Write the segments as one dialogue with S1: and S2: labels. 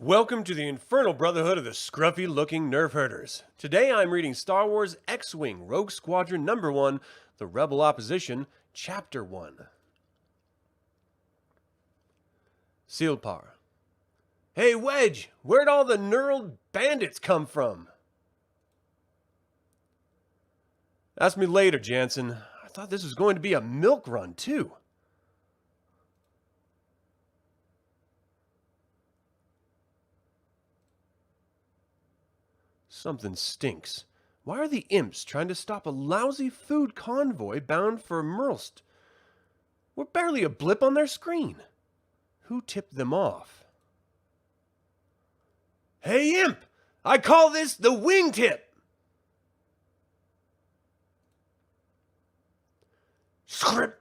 S1: Welcome to the Infernal Brotherhood of the scruffy-looking Nerf herders. Today I'm reading Star Wars X-Wing Rogue Squadron No. 1, The Rebel Opposition, Chapter 1. Cilpar. Hey Wedge, where'd all the knurled bandits come from? Ask me later, Jansen. I thought this was going to be a milk run, too. Something stinks. Why are the imps trying to stop a lousy food convoy bound for Merlst? We're barely a blip on their screen. Who tipped them off? Hey imp! I call this the wingtip! Script!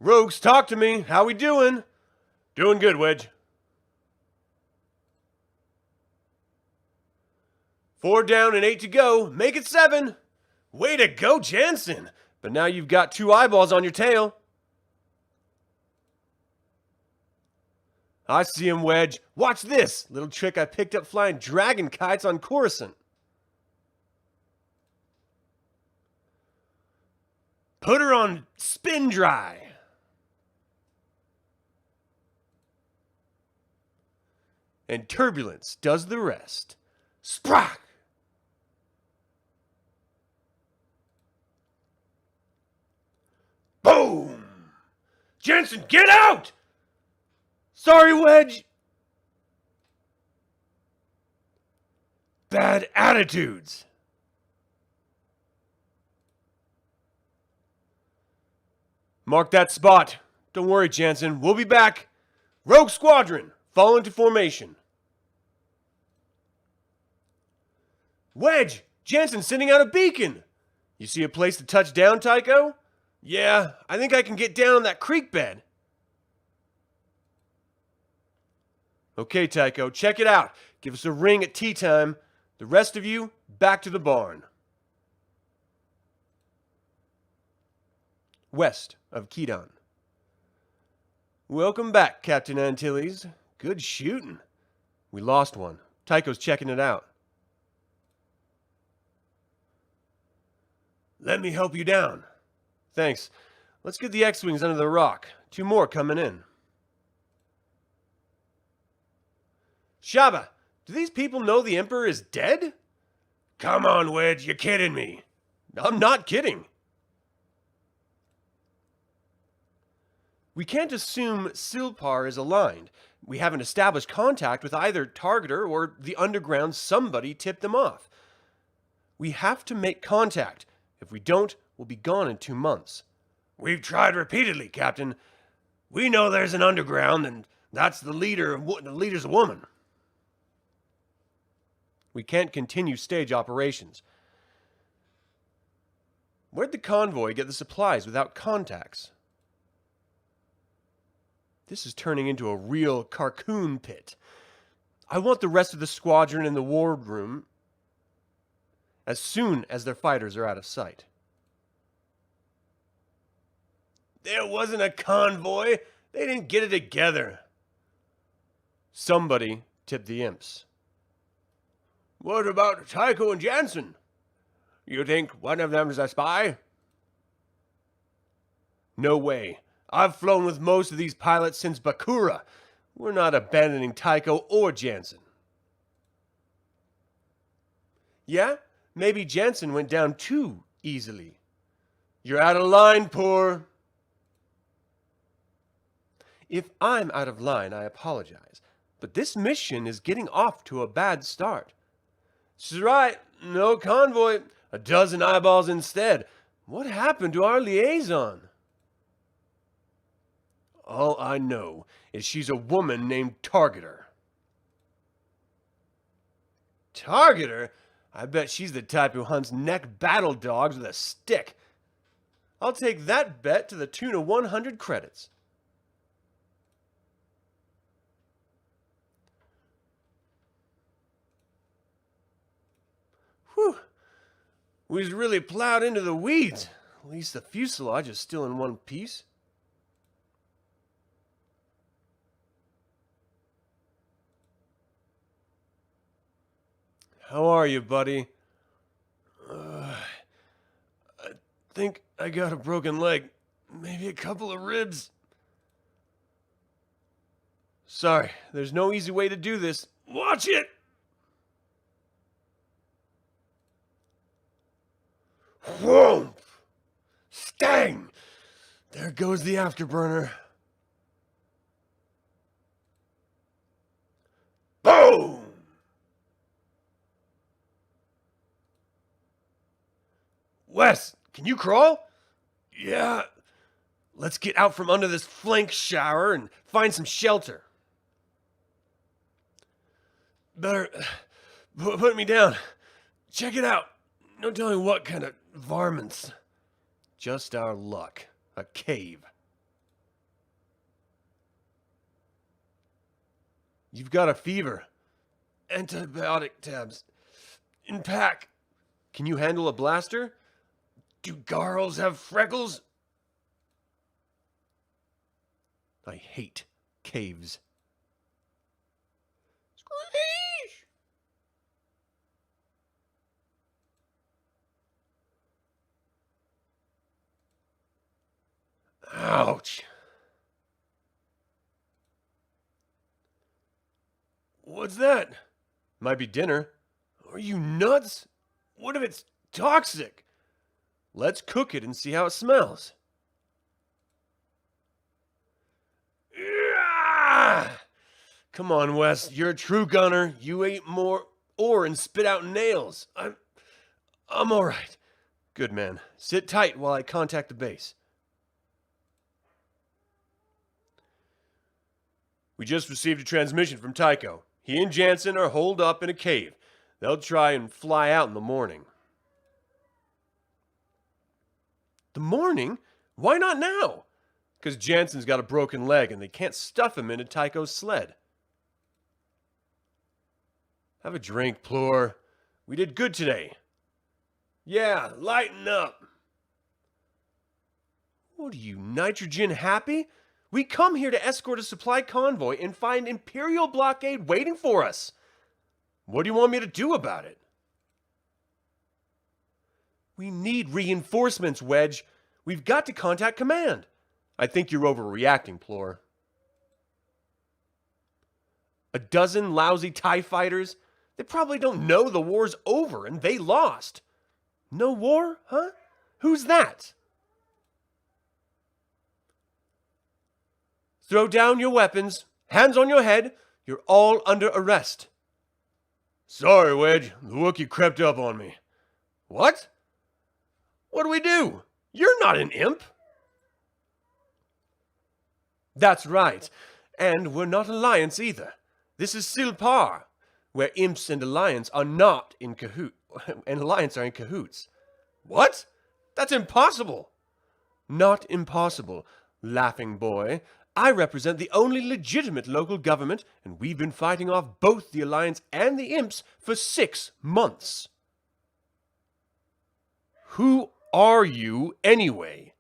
S1: Rogues, talk to me. How we doing? Doing good, Wedge. 4 down and 8 to go. Make it 7. Way to go, Jansen. But now you've got 2 eyeballs on your tail. I see him, Wedge. Watch this little trick I picked up flying dragon kites on Coruscant. Put her on spin dry. And turbulence does the rest. Sprock! Boom! Jansen, get out! Sorry, Wedge. Bad attitudes. Mark that spot. Don't worry, Jansen. We'll be back. Rogue Squadron, fall into formation. Wedge! Jansen's sending out a beacon! You see a place to touch down, Tycho? Yeah, I think I can get down on that creek bed. Okay, Tycho, check it out. Give us a ring at tea time. The rest of you, back to the barn. West of Kedon. Welcome back, Captain Antilles. Good shooting. We lost one. Tycho's checking it out. Let me help you down. Thanks. Let's get the X-Wings under the rock. 2 more coming in. Shaba, do these people know the Emperor is dead? Come on, Wedge, you're kidding me. I'm not kidding. We can't assume Cilpar is aligned. We haven't established contact with either Targeter or the underground somebody tipped them off. We have to make contact. If we don't, we'll be gone in 2 months. We've tried repeatedly, Captain. We know there's an underground, and that's the leader's a woman. We can't continue stage operations. Where'd the convoy get the supplies without contacts? This is turning into a real carcoon pit. I want the rest of the squadron in the wardroom as soon as their fighters are out of sight. There wasn't a convoy. They didn't get it together. Somebody tipped the imps. What about Tycho and Jansen? You think one of them is a spy? No way. I've flown with most of these pilots since Bakura. We're not abandoning Tycho or Jansen. Yeah? Maybe Jansen went down too easily. You're out of line, Poor. If I'm out of line, I apologize. But this mission is getting off to a bad start. She's right. No convoy. A dozen eyeballs instead. What happened to our liaison? All I know is she's a woman named Targeter. Targeter? I bet she's the type who hunts neck battle dogs with a stick. I'll take that bet to the tune of 100 credits. Whew. We've really plowed into the weeds. At least the fuselage is still in one piece. How are you, buddy? I think I got a broken leg. Maybe a couple of ribs. Sorry, there's no easy way to do this. Watch it! Whoa! Stang! There goes the afterburner. Boom! Wes, can you crawl? Yeah. Let's get out from under this flank shower and find some shelter. Better put me down. Check it out. No telling what kind of varmints. Just our luck. A cave. You've got a fever. Antibiotic tabs. In pack. Can you handle a blaster? Do girls have freckles? I hate caves. Squeeze! Ouch. What's that? Might be dinner. Are you nuts? What if it's toxic? Let's cook it and see how it smells. Come on, Wes. You're a true gunner. You ate more ore and spit out nails. I'm all right. Good man. Sit tight while I contact the base. We just received a transmission from Tycho. He and Jansen are holed up in a cave. They'll try and fly out in the morning. The morning? Why not now? Because Jansen's got a broken leg and they can't stuff him into Tycho's sled. Have a drink, Plur. We did good today. Yeah, lighten up. What are you, nitrogen happy? We come here to escort a supply convoy and find Imperial blockade waiting for us. What do you want me to do about it? We need reinforcements, Wedge. We've got to contact command. I think you're overreacting, Plur. A dozen lousy TIE fighters? They probably don't know the war's over and they lost. No war, huh? Who's that? Throw down your weapons. Hands on your head. You're all under arrest. Sorry, Wedge. The Wookiee crept up on me. What? What do we do? You're not an imp. That's right. And we're not Alliance either. This is Cilpar, where imps and Alliance are not in cahoots. And Alliance are in cahoots. What? That's impossible. Not impossible, laughing boy. I represent the only legitimate local government, and we've been fighting off both the Alliance and the imps for 6 months. Who are you, anyway?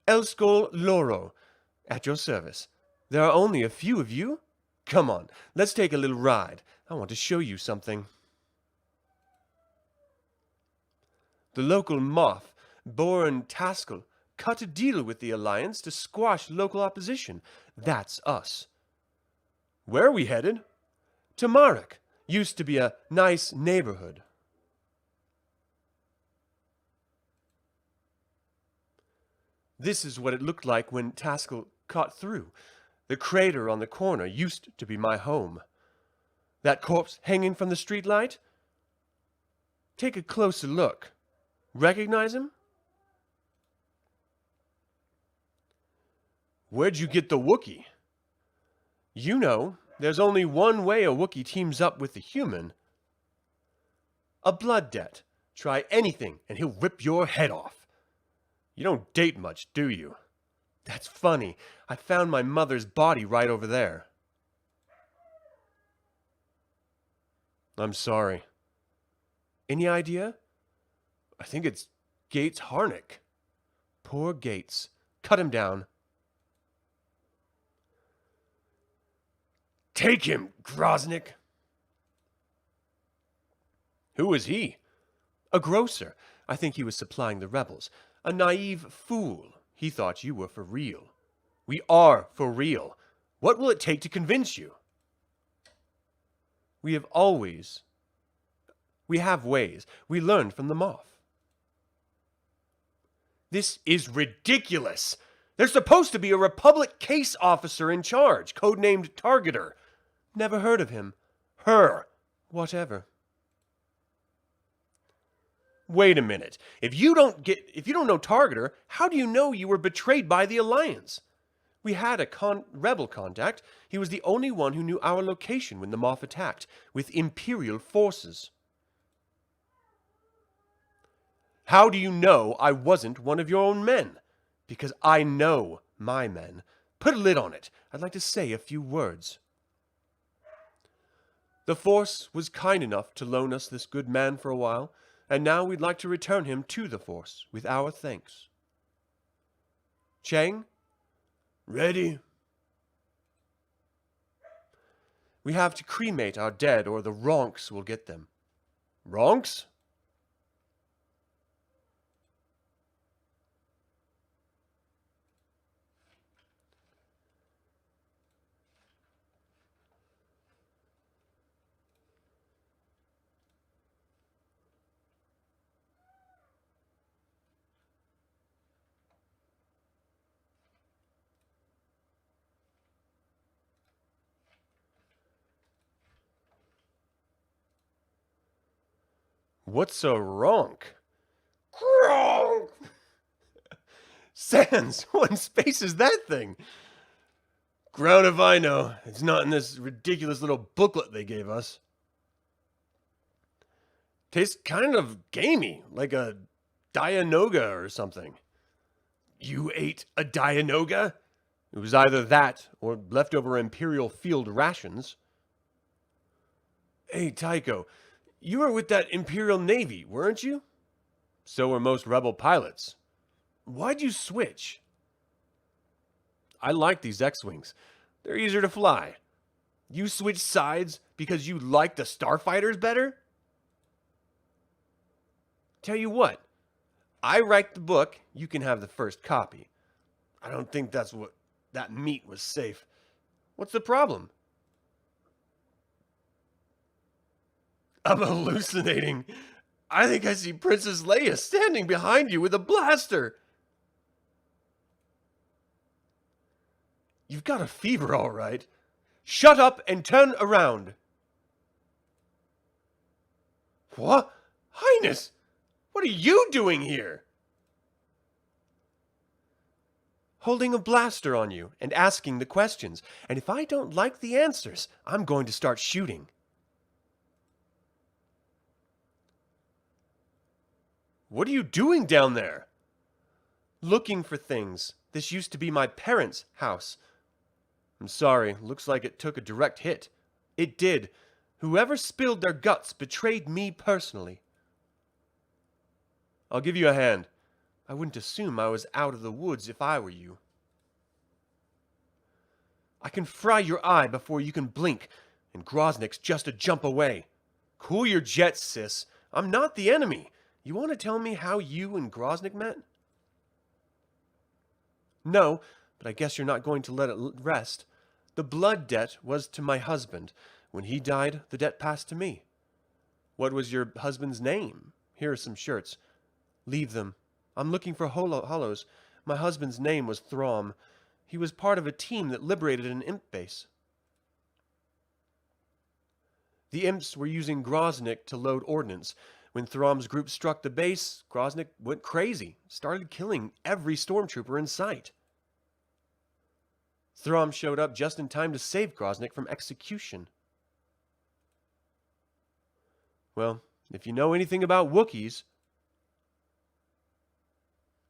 S1: Elskol Loro, at your service. There are only a few of you. Come on, let's take a little ride. I want to show you something. The local moth, Boran Taskell, cut a deal with the Alliance to squash local opposition. That's us. Where are we headed? To Marek. Used to be a nice neighborhood. This is what it looked like when Taskell cut through. The crater on the corner used to be my home. That corpse hanging from the streetlight? Take a closer look. Recognize him? Where'd you get the Wookiee? You know, there's only one way a Wookiee teams up with the human. A blood debt. Try anything and he'll rip your head off. You don't date much, do you? That's funny. I found my mother's body right over there. I'm sorry. Any idea? I think it's Gates Harnick. Poor Gates. Cut him down. Take him, Groznik. Who was he? A grocer. I think he was supplying the rebels. A naive fool. He thought you were for real. We are for real. What will it take to convince you? We have ways. We learned from the Moth. This is ridiculous. There's supposed to be a Republic case officer in charge, codenamed Targeter. Never heard of him. Her. Whatever. Wait a minute. If you don't know Targeter, how do you know you were betrayed by the Alliance? We had a rebel contact. He was the only one who knew our location when the Moth attacked, with Imperial forces. How do you know I wasn't one of your own men? Because I know my men. Put a lid on it. I'd like to say a few words. The Force was kind enough to loan us this good man for a while, and now we'd like to return him to the Force with our thanks. Chang? Ready? We have to cremate our dead or the Ronks will get them. Ronks? What's a ronk? Gronk! Sans, what in space is that thing? Ground if I know. It's not in this ridiculous little booklet they gave us. Tastes kind of gamey, like a Dianoga or something. You ate a Dianoga? It was either that or leftover Imperial field rations. Hey, Tycho. You were with that Imperial Navy, weren't you? So were most rebel pilots. Why'd you switch? I like these X-Wings. They're easier to fly. You switched sides because you like the Starfighters better? Tell you what, I write the book, you can have the first copy. I don't think that meat was safe. What's the problem? I'm hallucinating. I think I see Princess Leia standing behind you with a blaster. You've got a fever, all right. Shut up and turn around. What? Highness, what are you doing here? Holding a blaster on you and asking the questions. And if I don't like the answers, I'm going to start shooting. What are you doing down there? Looking for things. This used to be my parents' house. I'm sorry, looks like it took a direct hit. It did. Whoever spilled their guts betrayed me personally. I'll give you a hand. I wouldn't assume I was out of the woods if I were you. I can fry your eye before you can blink, and Groznik's just a jump away. Cool your jets, sis. I'm not the enemy. You want to tell me how you and Groznik met? No, but I guess you're not going to let it rest. The blood debt was to my husband. When he died, the debt passed to me. What was your husband's name? Here are some shirts. Leave them. I'm looking for hollows. My husband's name was Throm. He was part of a team that liberated an imp base. The imps were using Groznik to load ordnance. When Throm's group struck the base, Groznik went crazy, started killing every stormtrooper in sight. Throm showed up just in time to save Groznik from execution. Well, if you know anything about Wookiees,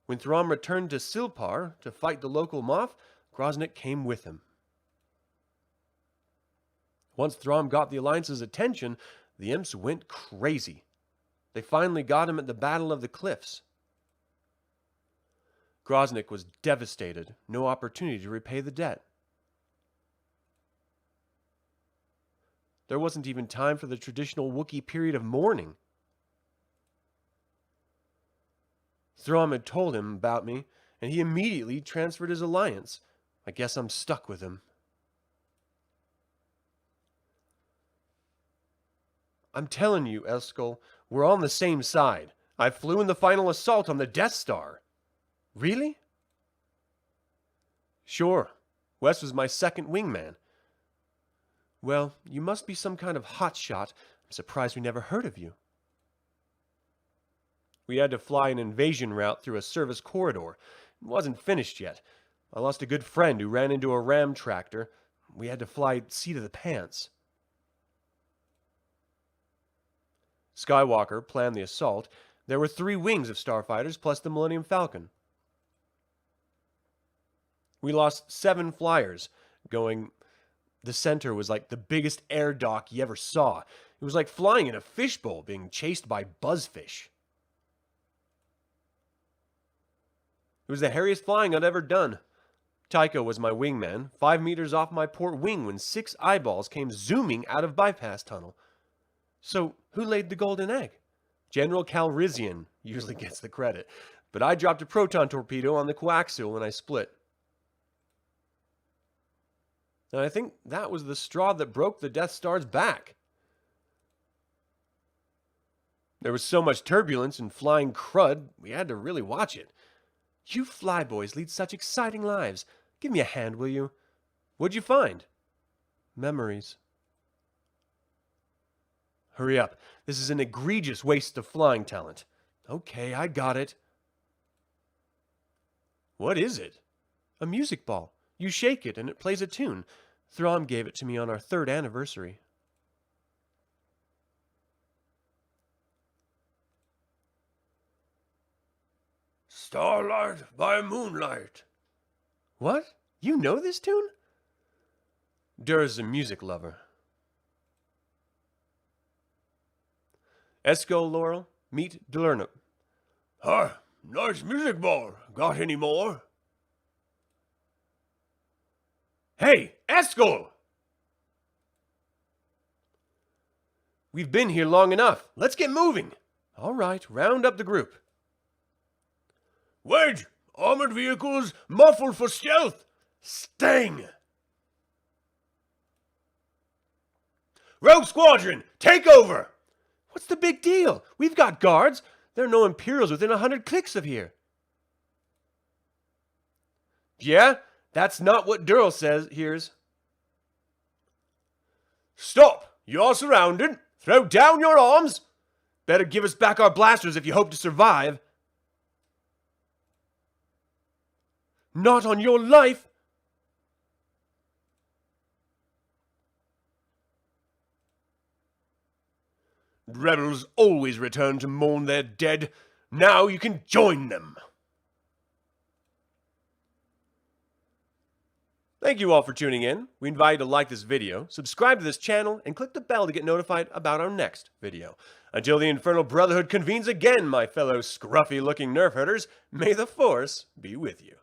S1: when Throm returned to Cilpar to fight the local Moth, Groznik came with him. Once Throm got the Alliance's attention, the imps went crazy. They finally got him at the Battle of the Cliffs. Groznyk was devastated. No opportunity to repay the debt. There wasn't even time for the traditional Wookiee period of mourning. Thrawn had told him about me, and he immediately transferred his alliance. I guess I'm stuck with him. I'm telling you, Eskel, we're on the same side. I flew in the final assault on the Death Star. Really? Sure. Wes was my second wingman. Well, you must be some kind of hotshot. I'm surprised we never heard of you. We had to fly an invasion route through a service corridor. It wasn't finished yet. I lost a good friend who ran into a ram tractor. We had to fly seat of the pants. Skywalker planned the assault. There were 3 wings of starfighters plus the Millennium Falcon. We lost 7 flyers going. The center was like the biggest air dock you ever saw. It was like flying in a fishbowl being chased by buzzfish. It was the hairiest flying I'd ever done. Tycho was my wingman, 5 meters off my port wing when 6 eyeballs came zooming out of bypass tunnel. So, who laid the golden egg? General Calrissian usually gets the credit, but I dropped a proton torpedo on the coaxial and I split. And I think that was the straw that broke the Death Star's back. There was so much turbulence and flying crud, we had to really watch it. You flyboys lead such exciting lives. Give me a hand, will you? What'd you find? Memories. Hurry up. This is an egregious waste of flying talent. Okay, I got it. What is it? A music ball. You shake it and it plays a tune. Thrawn gave it to me on our 3rd anniversary. Starlight by moonlight. What? You know this tune? Dur's a music lover. Esco Laurel, meet Delernuk. Hi, nice music ball. Got any more? Hey, Eskel! We've been here long enough. Let's get moving. All right, round up the group. Wedge, armored vehicles, muffled for stealth. Sting! Rogue Squadron, take over! What's the big deal? We've got guards. There are no Imperials within 100 clicks of here. Yeah? That's not what Durl says. Here's. Stop! You're surrounded. Throw down your arms. Better give us back our blasters if you hope to survive. Not on your life. Rebels always return to mourn their dead. Now you can join them. Thank you all for tuning in. We invite you to like this video, subscribe to this channel, and click the bell to get notified about our next video. Until the Infernal Brotherhood convenes again, my fellow scruffy-looking Nerf herders, may the Force be with you.